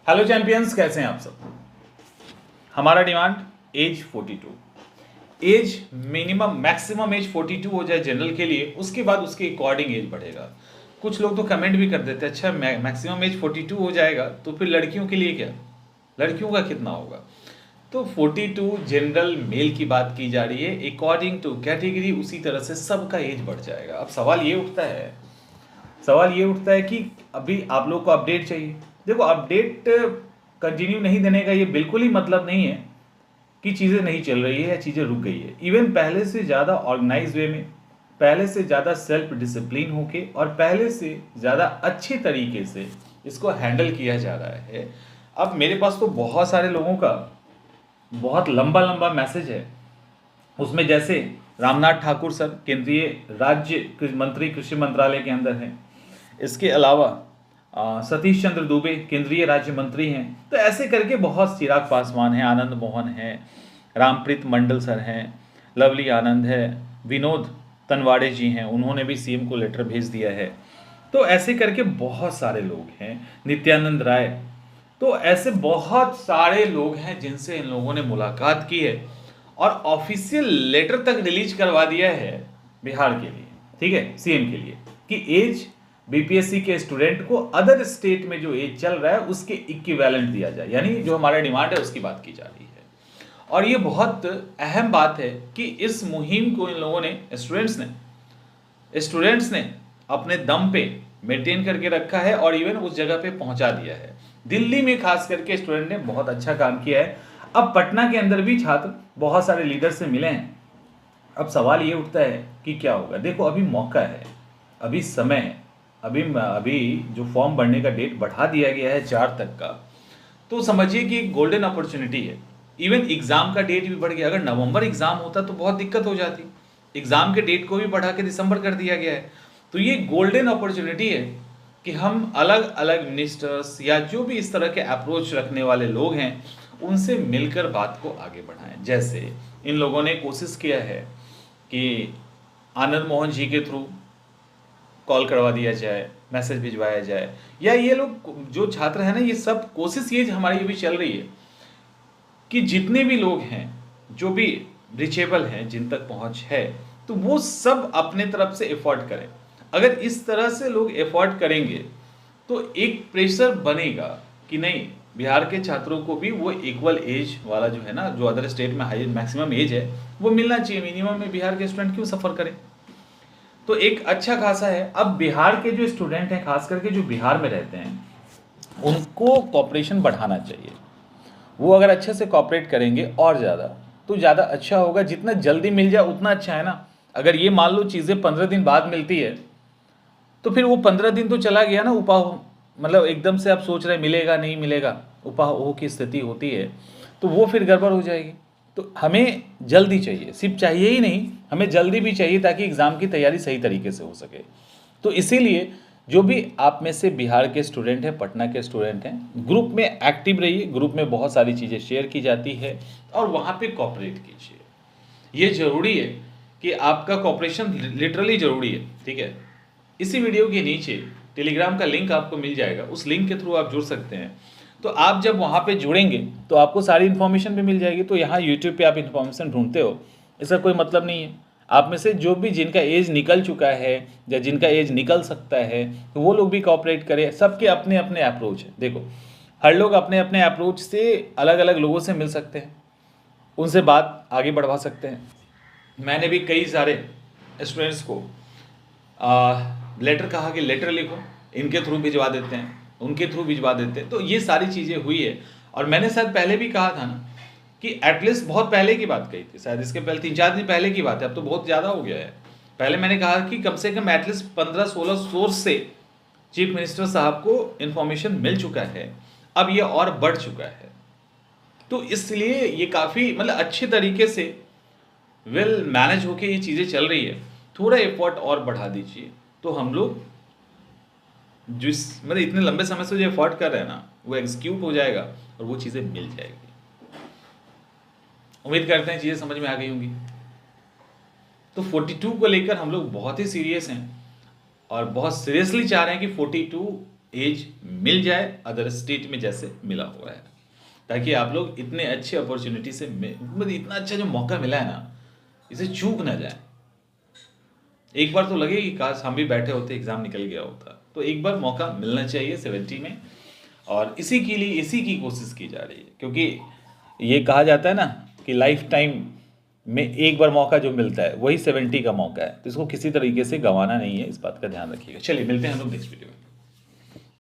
Hello champions, कैसे हैं आप सब। हमारा demand age 42, age minimum maximum age 42 हो जाए जनरल के लिए, उसके बाद उसके अकॉर्डिंग एज बढ़ेगा। कुछ लोग तो कमेंट भी कर देते हैं, अच्छा मैक्सिमम एज 42 हो जाएगा तो फिर लड़कियों के लिए क्या, लड़कियों का कितना होगा। तो 42 जनरल मेल की बात की जा रही है, अकॉर्डिंग टू कैटेगरी उसी तरह से सबका एज बढ़ जाएगा। अब सवाल ये उठता है कि अभी आप लोग को अपडेट चाहिए। देखो, अपडेट कंटिन्यू नहीं देने का ये बिल्कुल ही मतलब नहीं है कि चीज़ें नहीं चल रही है या चीज़ें रुक गई है। इवन पहले से ज़्यादा ऑर्गेनाइज वे में, पहले से ज़्यादा सेल्फ डिसिप्लिन होके और पहले से ज़्यादा अच्छे तरीके से इसको हैंडल किया जा रहा है। अब मेरे पास तो बहुत सारे लोगों का बहुत लंबा लंबा मैसेज है। उसमें जैसे रामनाथ ठाकुर सर केंद्रीय राज्य मंत्री कृषि मंत्रालय के अंदर हैं। इसके अलावा सतीश चंद्र दुबे केंद्रीय राज्य मंत्री हैं। तो ऐसे करके बहुत, चिराग पासवान हैं, आनंद मोहन हैं, रामप्रीत मंडल सर हैं, लवली आनंद है, विनोद तनवाड़े जी हैं, उन्होंने भी सीएम को लेटर भेज दिया है। तो ऐसे करके बहुत सारे लोग हैं, नित्यानंद राय। तो ऐसे बहुत सारे लोग हैं जिनसे इन लोगों ने मुलाकात की है और ऑफिशियल लेटर तक रिलीज करवा दिया है बिहार के लिए, ठीक है, सीएम के लिए, कि एज बीपीएससी के स्टूडेंट को अदर स्टेट में जो एज चल रहा है उसके इक्विवेलेंट दिया जाए, यानी जो हमारा डिमांड है उसकी बात की जा रही है। और ये बहुत अहम बात है कि इस मुहिम को इन लोगों ने, स्टूडेंट्स ने अपने दम पे मेंटेन करके रखा है और इवन उस जगह पे पहुंचा दिया है। दिल्ली में खास करके स्टूडेंट ने बहुत अच्छा काम किया है। अब पटना के अंदर भी छात्र बहुत सारे लीडर से मिले हैं। अब सवाल ये उठता है कि क्या होगा। देखो, अभी मौका है, अभी समय है, अभी अभी जो फॉर्म भरने का डेट बढ़ा दिया गया है 4 तक का, तो समझिए कि एक गोल्डन अपॉर्चुनिटी है। इवन एग्जाम का डेट भी बढ़ गया। अगर नवंबर एग्जाम होता तो बहुत दिक्कत हो जाती। एग्जाम के डेट को भी बढ़ा के दिसंबर कर दिया गया है। तो ये गोल्डन अपॉर्चुनिटी है कि हम अलग अलग मिनिस्टर्स या जो भी इस तरह के अप्रोच रखने वाले लोग हैं उनसे मिलकर बात को आगे बढ़ाएं। जैसे इन लोगों ने कोशिश किया है कि आनंद मोहन जी के थ्रू कॉल करवा दिया जाए, मैसेज भिजवाया जाए, या ये लोग जो छात्र हैं ना, ये सब कोशिश ये हमारी भी चल रही है कि जितने भी लोग हैं, जो भी रिचेबल हैं, जिन तक पहुंच है, तो वो सब अपने तरफ से एफर्ट करें। अगर इस तरह से लोग एफर्ट करेंगे तो एक प्रेशर बनेगा कि नहीं, बिहार के छात्रों को भी वो इक्वल एज वाला जो है ना, जो अदर स्टेट में हाई मैक्सिमम एज है वो मिलना चाहिए। मिनिमम में बिहार के स्टूडेंट क्यों सफ़र करें। तो एक अच्छा खासा है। अब बिहार के जो स्टूडेंट हैं, खास करके जो बिहार में रहते हैं, उनको कॉपरेशन बढ़ाना चाहिए। वो अगर अच्छे से कॉपरेट करेंगे और ज़्यादा तो ज़्यादा अच्छा होगा। जितना जल्दी मिल जाए उतना अच्छा है ना। अगर ये मान लो चीज़ें 15 दिन बाद मिलती है तो फिर वो 15 दिन तो चला गया ना। उपाह मतलब एकदम से आप सोच रहे मिलेगा नहीं मिलेगा, उपाह की स्थिति होती है तो वो फिर गड़बड़ हो जाएगी। तो हमें जल्दी चाहिए, सिर्फ चाहिए ही नहीं, हमें जल्दी भी चाहिए ताकि एग्ज़ाम की तैयारी सही तरीके से हो सके। तो इसीलिए जो भी आप में से बिहार के स्टूडेंट हैं, पटना के स्टूडेंट हैं, ग्रुप में एक्टिव रहिए। ग्रुप में बहुत सारी चीज़ें शेयर की जाती है और वहाँ पे कॉपरेट कीजिए। ये ज़रूरी है कि आपका कॉपरेशन लिटरली ज़रूरी है, ठीक है। इसी वीडियो के नीचे टेलीग्राम का लिंक आपको मिल जाएगा, उस लिंक के थ्रू आप जुड़ सकते हैं। तो आप जब वहाँ पे जुड़ेंगे तो आपको सारी इन्फॉर्मेशन भी मिल जाएगी। तो यहाँ यूट्यूब पे आप इन्फॉर्मेशन ढूंढते हो, इसका कोई मतलब नहीं है। आप में से जो भी जिनका एज निकल चुका है या जिनका एज निकल सकता है तो वो लोग भी कॉपरेट करें। सबके अपने अपने अप्रोच है। देखो, हर लोग अपने अपने अप्रोच से अलग अलग लोगों से मिल सकते हैं, उनसे बात आगे बढ़वा सकते हैं। मैंने भी कई सारे स्टूडेंट्स को लेटर कहा कि लेटर लिखो, इनके थ्रू भिजवा देते हैं, उनके थ्रू भिजवा देते हैं। तो ये सारी चीज़ें हुई है। और मैंने शायद पहले भी कहा था ना कि एटलीस्ट, बहुत पहले की बात कही थी, शायद इसके पहले 3-4 दिन पहले की बात है, अब तो बहुत ज़्यादा हो गया है। पहले मैंने कहा कि कम से कम एटलीस्ट 15-16 सोर्स से चीफ मिनिस्टर साहब को इन्फॉर्मेशन मिल चुका है। अब ये और बढ़ चुका है। तो इसलिए ये काफ़ी मतलब अच्छे तरीके से वेल मैनेज होके ये चीज़ें चल रही है। थोड़ा एफर्ट और बढ़ा दीजिए तो हम लोग जिस मतलब इतने लंबे समय से जो एफर्ट कर रहे हैं ना, वो एग्जीक्यूट हो जाएगा और वो चीज़ें मिल जाएगी। उम्मीद करते हैं चीज़ें समझ में आ गई होंगी। तो 42 को लेकर हम लोग बहुत ही सीरियस हैं और बहुत सीरियसली चाह रहे हैं कि 42 एज मिल जाए अदर स्टेट में जैसे मिला हुआ है, ताकि आप लोग इतने अच्छे अपॉर्चुनिटी से मतलब इतना अच्छा जो मौका मिला है ना, इसे चूक ना जाए। एक बार तो लगे कि काश हम भी बैठे होते, एग्ज़ाम निकल गया होता। तो एक बार मौका मिलना चाहिए 70 में, और इसी के लिए इसी की कोशिश की जा रही है, क्योंकि ये कहा जाता है ना कि लाइफ टाइम में एक बार मौका जो मिलता है वही 70 का मौका है, तो इसको किसी तरीके से गंवाना नहीं है, इस बात का ध्यान रखिएगा। चलिए मिलते हैं हम लोग नेक्स्ट वीडियो में।